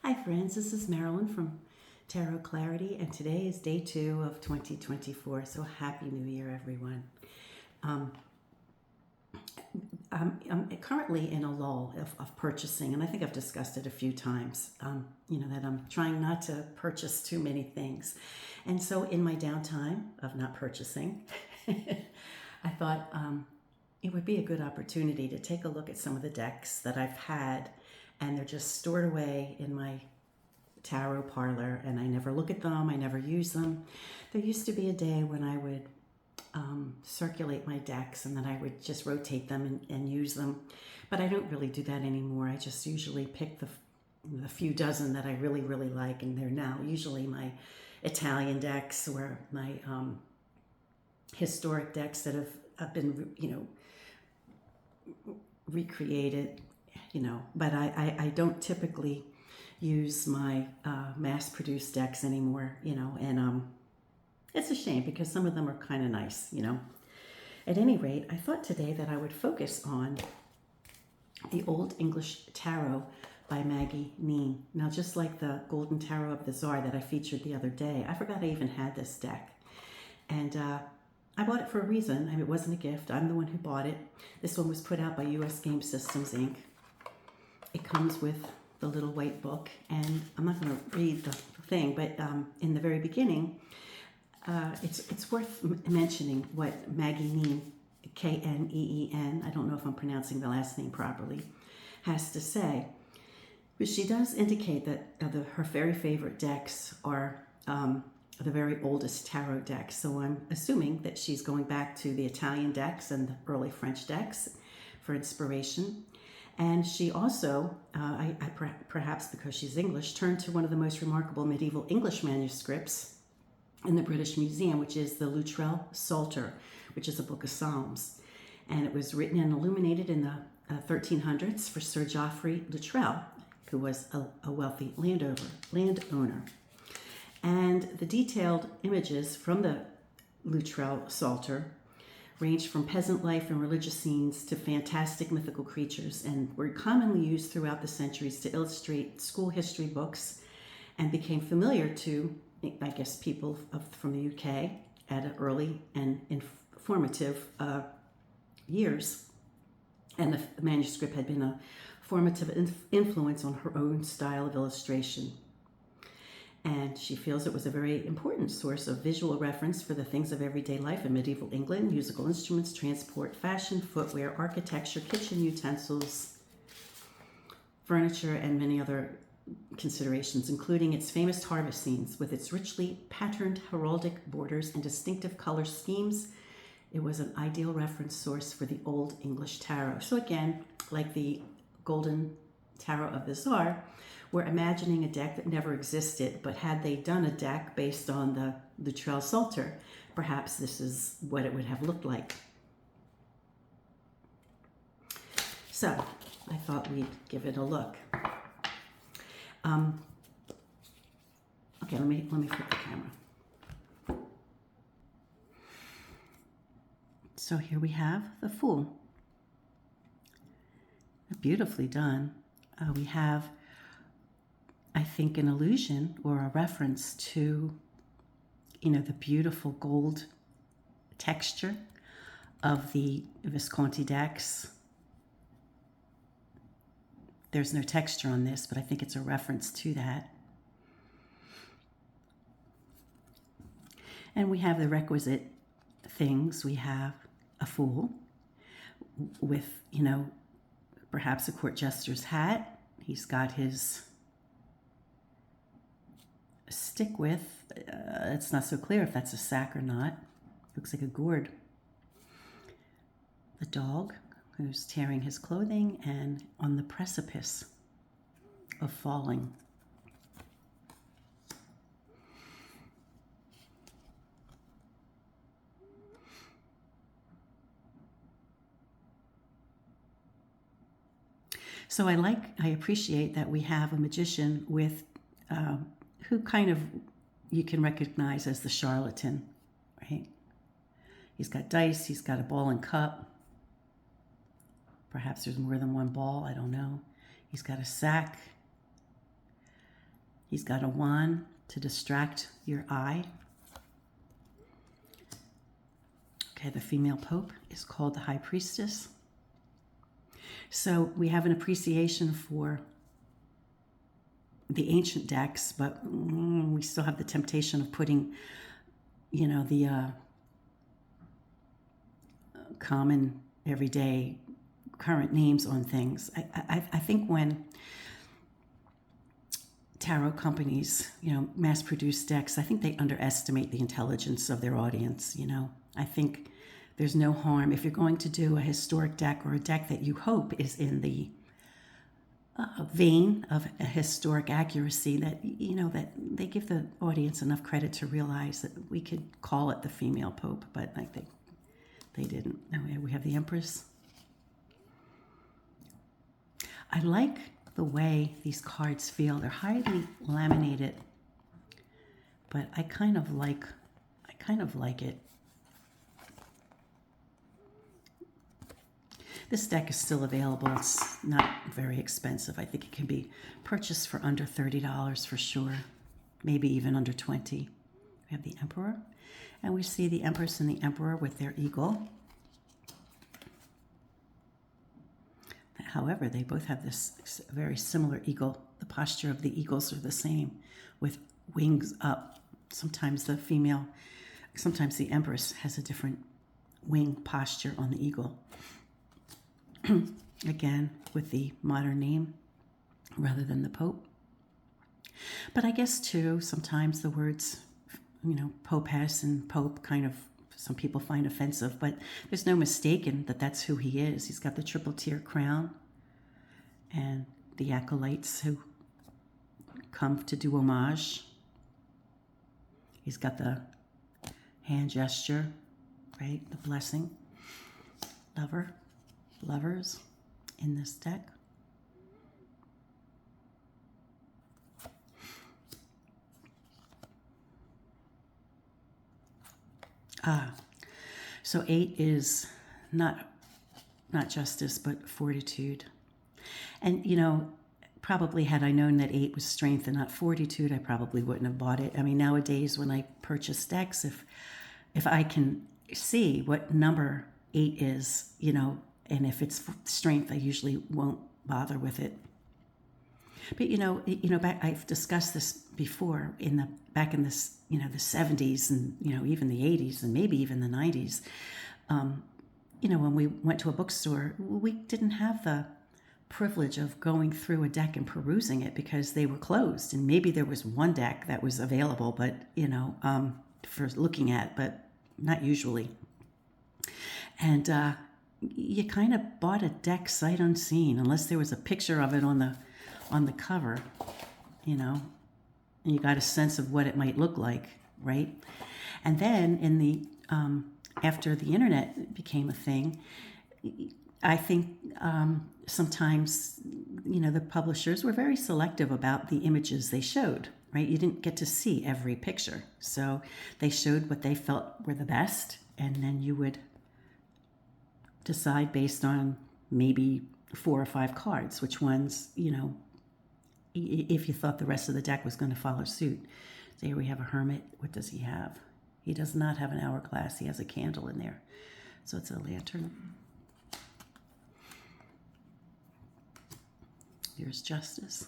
Hi friends, this is Marilyn from Tarot Clarity, and today is day 2 of 2024, so Happy New Year everyone. I'm currently in a lull of purchasing, and I think I've discussed it a few times, that I'm trying not to purchase too many things. And so in my downtime of not purchasing, I thought it would be a good opportunity to take a look at some of the decks that I've had, and they're just stored away in my tarot parlor, and I never look at them, I never use them. There used to be a day when I would circulate my decks, and then I would just rotate them and use them, but I don't really do that anymore. I just usually pick the few dozen that I really like, and they're now usually my Italian decks or my historic decks that have been recreated, but I don't typically use my mass-produced decks anymore, and it's a shame because some of them are kind of nice, At any rate, I thought today that I would focus on the Old English Tarot by Maggie Kneen. Now, just like the Golden Tarot of the Tsar that I featured the other day, I forgot I even had this deck, and I bought it for a reason. I mean, it wasn't a gift. I'm the one who bought it. This one was put out by US Game Systems, Inc. It comes with the little white book, and I'm not going to read the thing, but in the very beginning, it's worth mentioning what Maggie Kneen, Kneen, I don't know if I'm pronouncing the last name properly, has to say. But she does indicate that her very favorite decks are the very oldest tarot decks. So I'm assuming that she's going back to the Italian decks and the early French decks for inspiration. And she also, perhaps because she's English, turned to one of the most remarkable medieval English manuscripts in the British Museum, which is the Luttrell Psalter, which is a book of Psalms. And it was written and illuminated in the 1300s for Sir Geoffrey Luttrell, who was a wealthy landowner. And the detailed images from the Luttrell Psalter range from peasant life and religious scenes to fantastic mythical creatures, and were commonly used throughout the centuries to illustrate school history books, and became familiar to, I guess, people from the UK at an early and informative years. And the manuscript had been a formative influence on her own style of illustration. And she feels it was a very important source of visual reference for the things of everyday life in medieval England: musical instruments, transport, fashion, footwear, architecture, kitchen utensils, furniture, and many other considerations, including its famous harvest scenes with its richly patterned heraldic borders and distinctive color schemes. It was an ideal reference source for the Old English Tarot. So again, like the Golden Tarot of the Tsar, we're imagining a deck that never existed, but had they done a deck based on the Luttrell Psalter, perhaps this is what it would have looked like. So I thought we'd give it a look. Okay, let me flip the camera. So here we have the Fool. Beautifully done. We have, I think, an allusion or a reference to, the beautiful gold texture of the Visconti decks. There's no texture on this, but I think it's a reference to that. And we have the requisite things. We have a fool with, perhaps a court jester's hat. He's got his stick with, it's not so clear if that's a sack or not. Looks like a gourd. The dog who's tearing his clothing and on the precipice of falling. So I appreciate that we have a magician with, who kind of you can recognize as the charlatan, right? He's got dice, he's got a ball and cup. Perhaps there's more than one ball, I don't know. He's got a sack. He's got a wand to distract your eye. Okay, the female pope is called the high priestess. So we have an appreciation for the ancient decks, but we still have the temptation of putting, the common, everyday, current names on things. I think when tarot companies, mass-produce decks, I think they underestimate the intelligence of their audience, I think there's no harm if you're going to do a historic deck or a deck that you hope is in the vein of a historic accuracy, that that they give the audience enough credit to realize that we could call it the female pope, but I think they didn't. Now we have the Empress. I like the way these cards feel. They're highly laminated, but I kind of like it. This deck is still available. It's not very expensive. I think it can be purchased for under $30 for sure, maybe even under $20. We have the Emperor, and we see the Empress and the Emperor with their eagle. However, they both have this very similar eagle. The posture of the eagles are the same, with wings up. Sometimes the Empress has a different wing posture on the eagle. Again, with the modern name rather than the Pope. But I guess, too, sometimes the words, Popess and Pope kind of, some people find offensive, but there's no mistaking that that's who he is. He's got the triple tier crown and the acolytes who come to do homage. He's got the hand gesture, right? The blessing. Lovers in this deck. So 8 is not justice, but fortitude. And, probably had I known that 8 was strength and not fortitude, I probably wouldn't have bought it. I mean, nowadays when I purchase decks, if I can see what number 8 is, and if it's strength, I usually won't bother with it. But I've discussed this before back in this, the 70s and even the 80s and maybe even the 90s. When we went to a bookstore, we didn't have the privilege of going through a deck and perusing it because they were closed, and maybe there was one deck that was available, but for looking at, but not usually. And you kind of bought a deck sight unseen, unless there was a picture of it on the cover, and you got a sense of what it might look like, right? And then in the after the internet became a thing, I think sometimes the publishers were very selective about the images they showed, right? You didn't get to see every picture, so they showed what they felt were the best, and then you would decide based on maybe 4 or 5 cards, which ones, if you thought the rest of the deck was going to follow suit. So here we have a hermit. What does he have? He does not have an hourglass. He has a candle in there. So it's a lantern. Here's justice.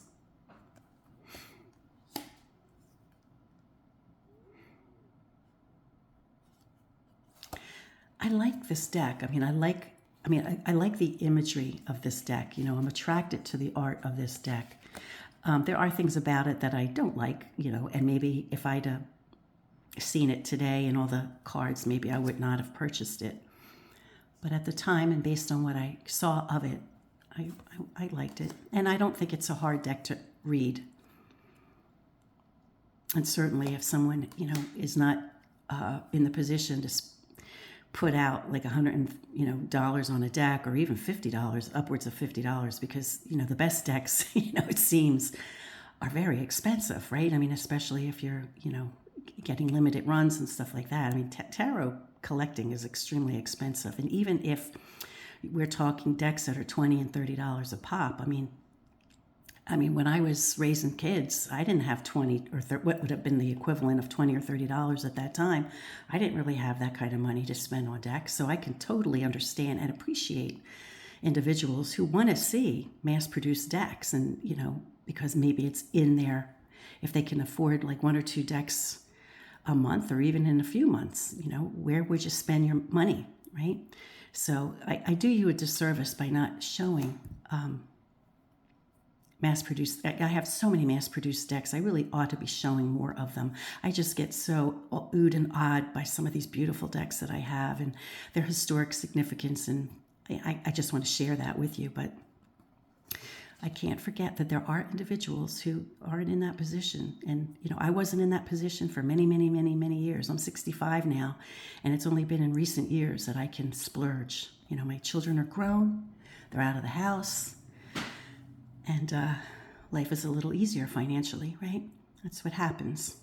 I like this deck. I like the imagery of this deck. I'm attracted to the art of this deck. There are things about it that I don't like, and maybe if I'd seen it today and all the cards, maybe I would not have purchased it. But at the time, and based on what I saw of it, I liked it. And I don't think it's a hard deck to read. And certainly if someone, is not in the position to put out like $100 on a deck, or even $50, upwards of $50, because the best decks, it seems, are very expensive, right? Especially if you're getting limited runs and stuff like that. Tarot collecting is extremely expensive, and even if we're talking decks that are $20 and $30 a pop, I mean, when I was raising kids, I didn't have 20 or what would have been the equivalent of $20 or $30 at that time. I didn't really have that kind of money to spend on decks. So I can totally understand and appreciate individuals who want to see mass-produced decks, and because maybe it's in there, if they can afford like 1 or 2 decks a month or even in a few months, where would you spend your money, right? So I do you a disservice by not showing mass-produced. I have so many mass-produced decks. I really ought to be showing more of them. I just get so oohed and awed by some of these beautiful decks that I have and their historic significance, and I just want to share that with you. But I can't forget that there are individuals who aren't in that position. And, I wasn't in that position for many, many, many, many years. I'm 65 now, and it's only been in recent years that I can splurge. My children are grown. They're out of the house. And life is a little easier financially, right? That's what happens.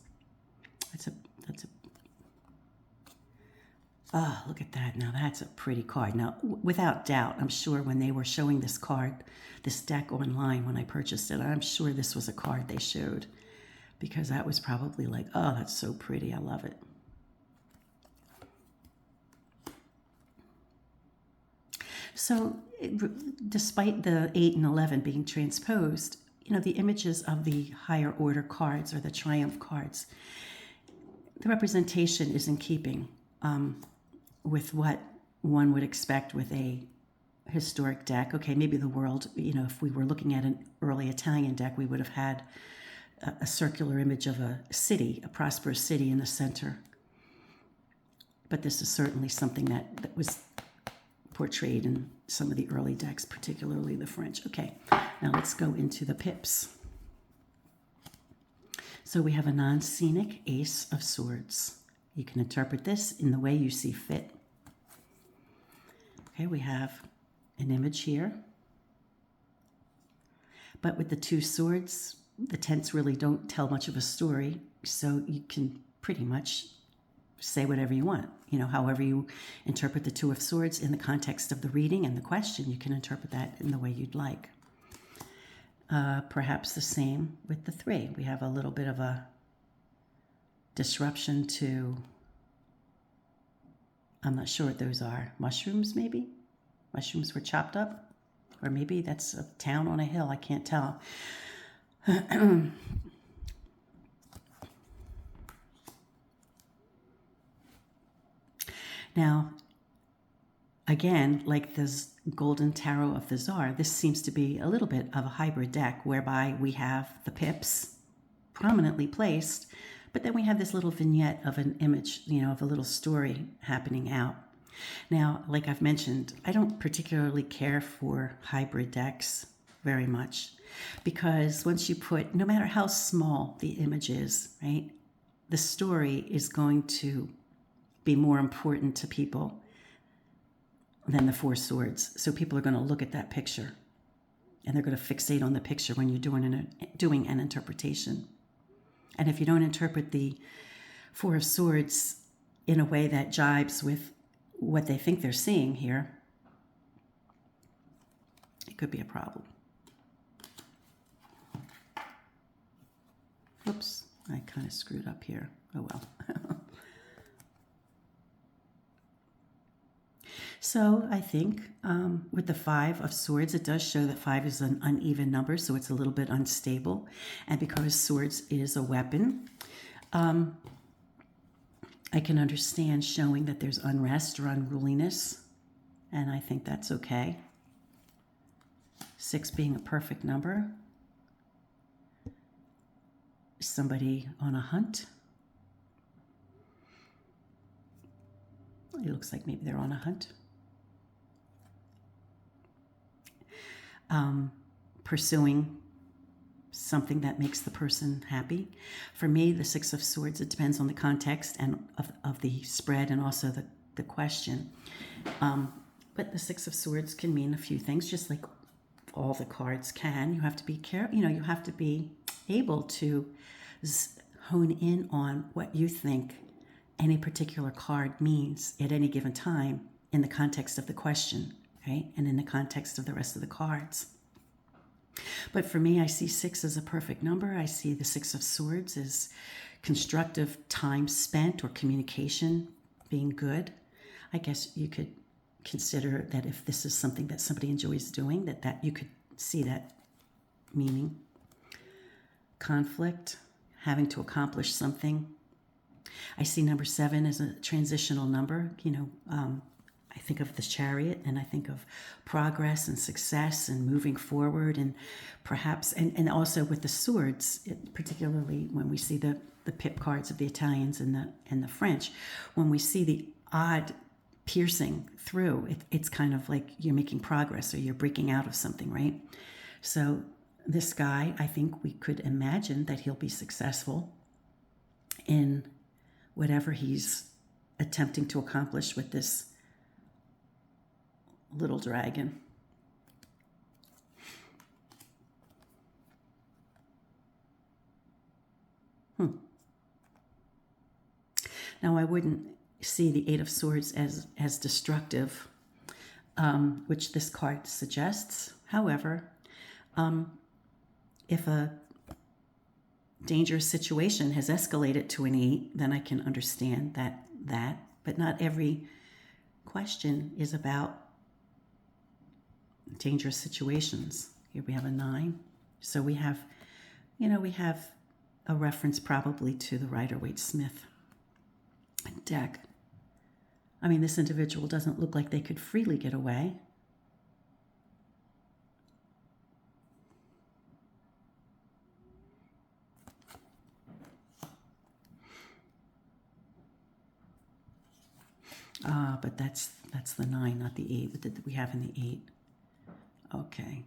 Oh, look at that. Now that's a pretty card. Now, without doubt, I'm sure when they were showing this deck online when I purchased it, I'm sure this was a card they showed, because that was probably like, oh, that's so pretty. I love it. So despite the 8 and 11 being transposed, the images of the higher order cards, or the triumph cards, the representation is in keeping with what one would expect with a historic deck. Okay, maybe the world, if we were looking at an early Italian deck, we would have had a circular image of a city, a prosperous city in the center. But this is certainly something that was portrayed in some of the early decks, particularly the French. Okay, now let's go into the pips. So we have a non-scenic Ace of Swords. You can interpret this in the way you see fit. Okay, we have an image here. But with the 2 swords, the tents really don't tell much of a story, so you can pretty much say whatever you want. However you interpret the 2 of Swords in the context of the reading and the question, you can interpret that in the way you'd like. Perhaps the same with the 3. We have a little bit of a disruption to, I'm not sure what those are. Mushrooms, maybe? Mushrooms were chopped up? Or maybe that's a town on a hill. I can't tell. Now, again, like this Golden Tarot of the Tsar, this seems to be a little bit of a hybrid deck, whereby we have the pips prominently placed, but then we have this little vignette of an image, of a little story happening out. Now, like I've mentioned, I don't particularly care for hybrid decks very much, because once you put, no matter how small the image is, right, the story is going to be more important to people than the 4 swords. So people are going to look at that picture, and they're going to fixate on the picture when you're doing an interpretation. And if you don't interpret the 4 of Swords in a way that jibes with what they think they're seeing here, it could be a problem. Oops, I kind of screwed up here. Oh well. So I think with the 5 of Swords, it does show that 5 is an uneven number, so it's a little bit unstable. And because Swords is a weapon, I can understand showing that there's unrest or unruliness, and I think that's okay. 6 being a perfect number. Somebody on a hunt. It looks like maybe they're on a hunt. Pursuing something that makes the person happy. For me, the 6 of Swords, it depends on the context and of the spread and also the question. But the 6 of Swords can mean a few things, just like all the cards can. You have to be careful, you have to be able to hone in on what you think any particular card means at any given time in the context of the question, right? And in the context of the rest of the cards. But for me, I see 6 as a perfect number. I see the 6 of Swords as constructive time spent or communication being good. I guess you could consider that if this is something that somebody enjoys doing, that you could see that meaning. Conflict, having to accomplish something. I see number 7 as a transitional number. I think of the Chariot, and I think of progress and success and moving forward, and perhaps, and also with the swords, particularly when we see the pip cards of the Italians and the French, when we see the odd piercing through, it's kind of like you're making progress or you're breaking out of something, right? So this guy, I think we could imagine that he'll be successful in whatever he's attempting to accomplish with this little dragon. Now, I wouldn't see the 8 of Swords as destructive, which this card suggests. However, if a dangerous situation has escalated to an 8, then I can understand that. But not every question is about dangerous situations. Here we have a 9. So we have a reference probably to the Rider-Waite-Smith deck. I mean, this individual doesn't look like they could freely get away. But that's the 9, not the 8 that we have in the 8. Okay.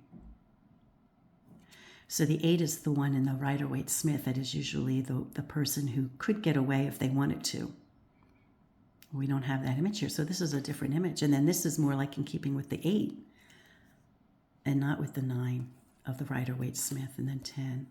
So the 8 is the one in the Rider-Waite-Smith that is usually the person who could get away if they wanted to. We don't have that image here, so this is a different image. And then this is more like in keeping with the 8 and not with the 9 of the Rider-Waite-Smith, and then 10.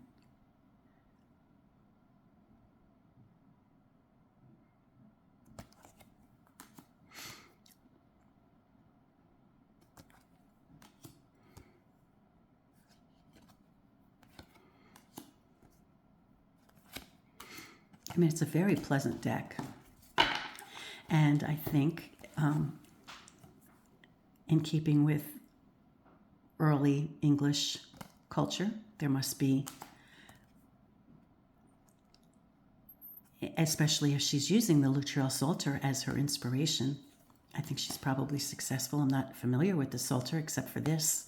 I mean, it's a very pleasant deck. And I think in keeping with early English culture, there must be, especially if she's using the Luttrell Psalter as her inspiration, I think she's probably successful. I'm not familiar with the Psalter except for this.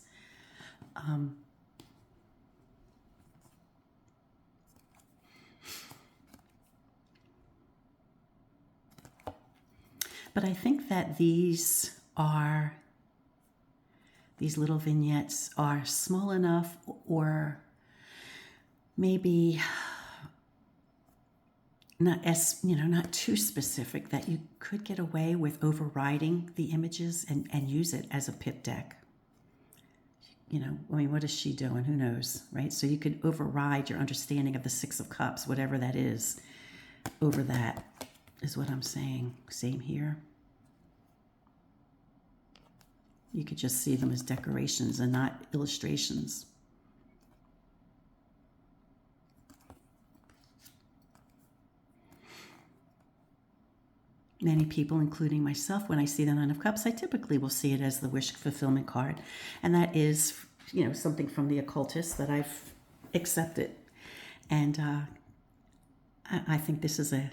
But I think that these little vignettes are small enough, or maybe not too specific, that you could get away with overriding the images and use it as a pip deck. I mean, what is she doing? Who knows, right? So you could override your understanding of the 6 of Cups, whatever that is, over that, is what I'm saying. Same here. You could just see them as decorations and not illustrations. Many people, including myself, when I see the 9 of Cups, I typically will see it as the wish fulfillment card. And that is, something from the occultist that I've accepted. And I think this is a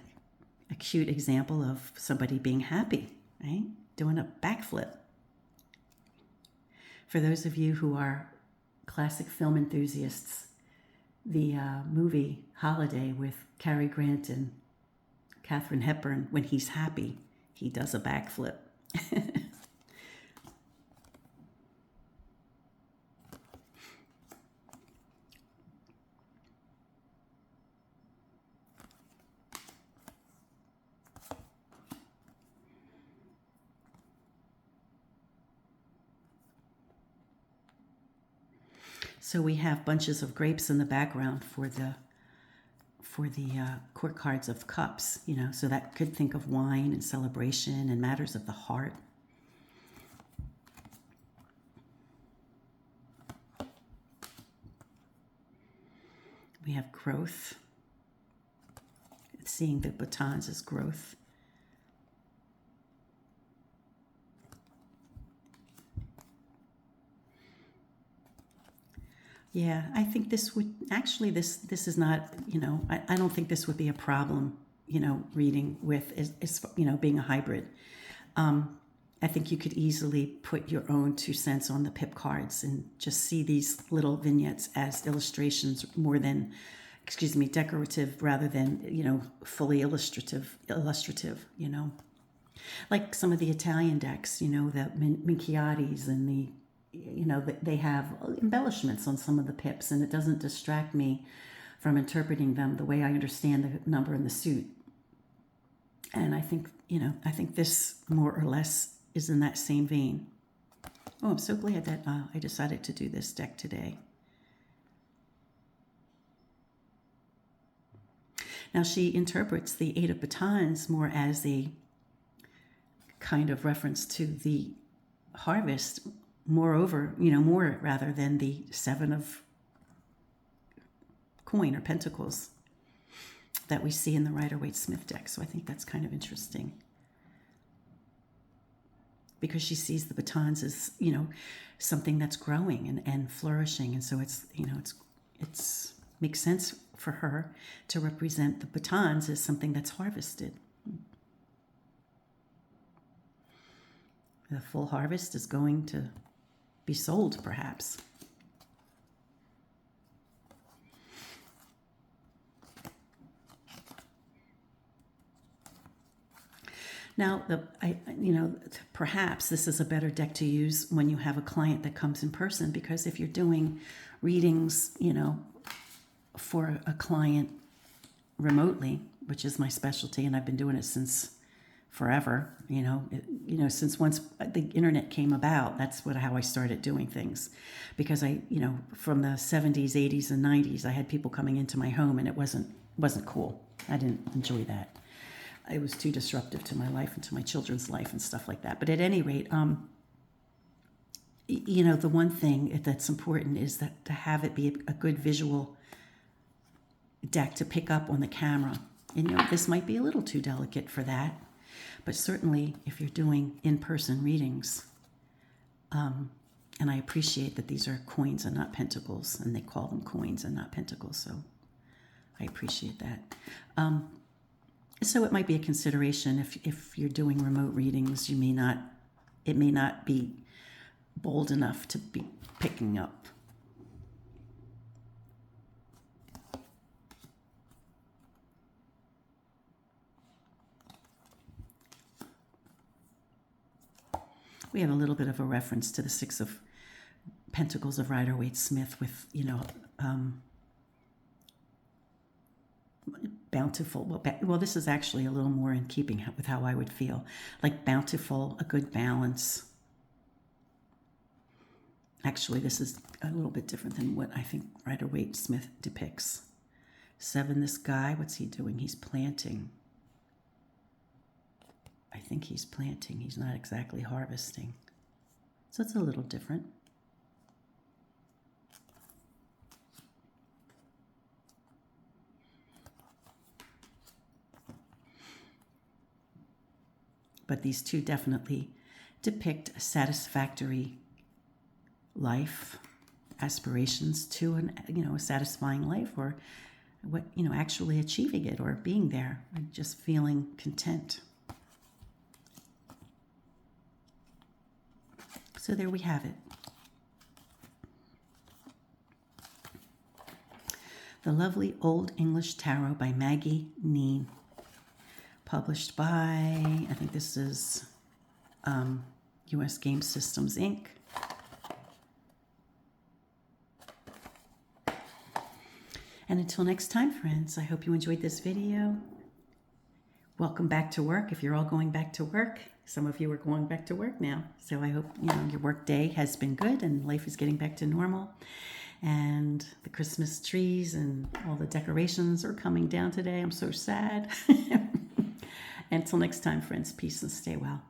cute example of somebody being happy, right? Doing a backflip. For those of you who are classic film enthusiasts, the movie Holiday with Cary Grant and Katharine Hepburn, when he's happy, he does a backflip. So we have bunches of grapes in the background for the court cards of cups, so that could think of wine and celebration and matters of the heart. We have growth. Seeing the batons as growth. Yeah, I think this would actually, this is not, I don't think this would be a problem, reading with is being a hybrid. I think you could easily put your own 2 cents on the pip cards and just see these little vignettes as illustrations more than, decorative rather than, fully illustrative, Like some of the Italian decks, the Minchiottis and the, they have embellishments on some of the pips, and it doesn't distract me from interpreting them the way I understand the number in the suit. And I think, I think this more or less is in that same vein. Oh, I'm so glad that I decided to do this deck today. Now she interprets the 8 of batons more as a kind of reference to the harvest, moreover, more rather than the 7 of coin or pentacles that we see in the Rider-Waite-Smith deck. So I think that's kind of interesting, because she sees the batons as, something that's growing and flourishing. And so it's, it's makes sense for her to represent the batons as something that's harvested. The full harvest is going to be sold, perhaps. Now, perhaps this is a better deck to use when you have a client that comes in person, because if you're doing readings, for a client remotely, which is my specialty, and I've been doing it since forever, since once the internet came about, that's how I started doing things. Because I, from the 70s, 80s, and 90s, I had people coming into my home, and it wasn't cool. I didn't enjoy that. It was too disruptive to my life and to my children's life and stuff like that. But at any rate, the one thing that's important is that to have it be a good visual deck to pick up on the camera. And this might be a little too delicate for that, but certainly if you're doing in-person readings, and I appreciate that these are coins and not pentacles, and they call them coins and not pentacles, so I appreciate that. So it might be a consideration if you're doing remote readings. It may not be bold enough to be picking up. We have a little bit of a reference to the 6 of Pentacles of Rider-Waite-Smith with, bountiful. Well, this is actually a little more in keeping with how I would feel. Like bountiful, a good balance. Actually, this is a little bit different than what I think Rider-Waite-Smith depicts. 7, this guy, what's he doing? He's planting. I think he's planting. He's not exactly harvesting. So it's a little different. But these two definitely depict a satisfactory life, aspirations to a satisfying life, or what, actually achieving it or being there and just feeling content. So there we have it. The Lovely Old English Tarot by Maggie Kneen. Published by, I think this is US Game Systems, Inc. And until next time, friends, I hope you enjoyed this video. Welcome back to work if you're all going back to work. Some of you are going back to work now. So I hope your work day has been good and life is getting back to normal. And the Christmas trees and all the decorations are coming down today. I'm so sad. Until next time, friends, peace and stay well.